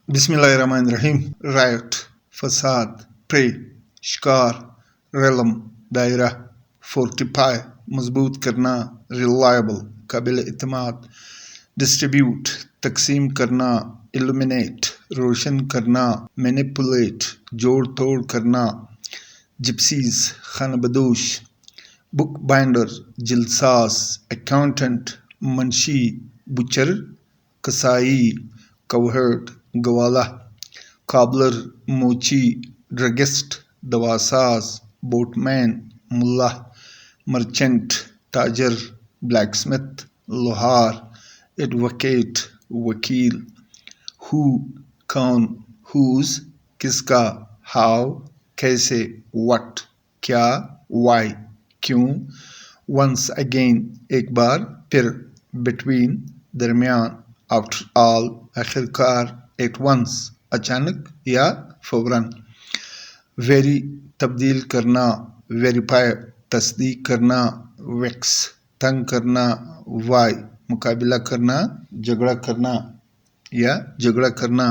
बिस्मिल्लाहिर्रहमानिर्रहीम। राइट, फसाद, प्रे, शिकार, रेलम, दायरा, फोर्टिफाई, मजबूत करना, रिलायबल, काबिल इत्मीनान, डिस्ट्रीब्यूट, तकसीम करना, इल्यूमिनेट, रोशन करना, मैनिपुलेट, जोड़ तोड़ करना, जिप्सीज, खानबदोश, बुक बाइंडर, जिलसास, अकाउंटेंट, मंशी, बुचर, कसाई, कवहर्ड, गवाला, काबलर, मोची, ड्रगिस्ट, दवासाज, बोटमैन, मुल्ला, मर्चेंट, ताजर, ब्लैकस्मिथ, लोहार, एडवोकेट, वकील, हु, कौन, हुज, किसका, हाउ, कैसे, व्हाट, क्या, वाई, क्यों, वंस अगेन, एक बार फिर, बिटवीन, दरमियान, आफ्टर ऑल, आखिरकार, एट वंस, अचानक या फौरन। वेरी, तब्दील करना, वेरीफाई, तस्दीक करना, वेक्स, तंग करना, वाई, मुकाबला करना, झगड़ा करना या झगड़ा करना,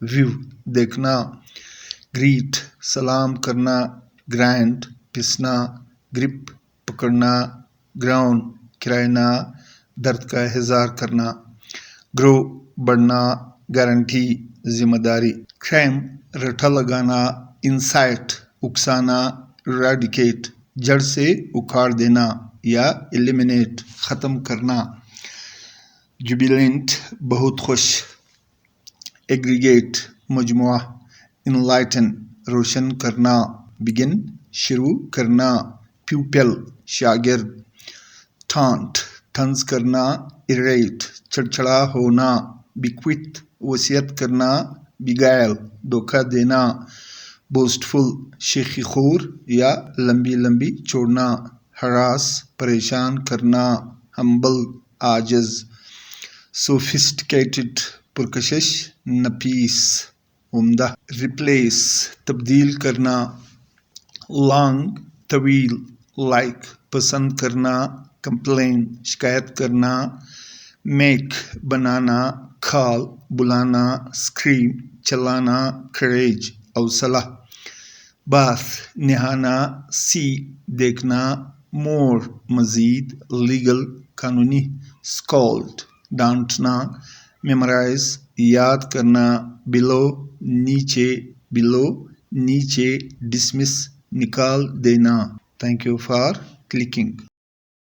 व्यू, देखना, ग्रीट, सलाम करना, ग्राइंड, पिसना, ग्रिप, पकड़ना, ग्राउंड, किराना, दर्द का इजहार करना, ग्रो, बढ़ना, गारंटी, जिम्मेदारी, क्लेम, रट्टा लगाना, इंसाइट, उकसाना, रेडिकेट, जड़ से उखाड़ देना या एलिमिनेट, ख़त्म करना, जुबिलेंट, बहुत खुश, एग्रीगेट, मजमुआ, इनलाइटन, रोशन करना, बिगिन, शुरू करना, प्यूपल, शागिर्द, टांट, तंज करना, इरेट, चढ़चढ़ा होना, बिक्विथ, वसीयत करना, बिगाइल, धोखा देना, बोस्टफुल, शेखी खूर या लंबी लंबी छोड़ना, हरास, परेशान करना, हम्बल, आजिज, सोफिस्टिकेटेड, पुरकशिश, नफीस, उम्दा, रिप्लेस, तब्दील करना, लॉन्ग, तवील, लाइक, पसंद करना, कंप्लेन, शिकायत करना, मेक, बनाना, कॉल, बुलाना, स्क्रीम, चलाना, करेज, हौसला, बाथ, नहाना, सी, देखना, मोर, मजीद, लीगल, कानूनी, स्कॉल्ड, डांटना, मेमोराइज, याद करना, बिलो, नीचे, बिलो, नीचे, डिसमिस, निकाल देना। Thank you for clicking.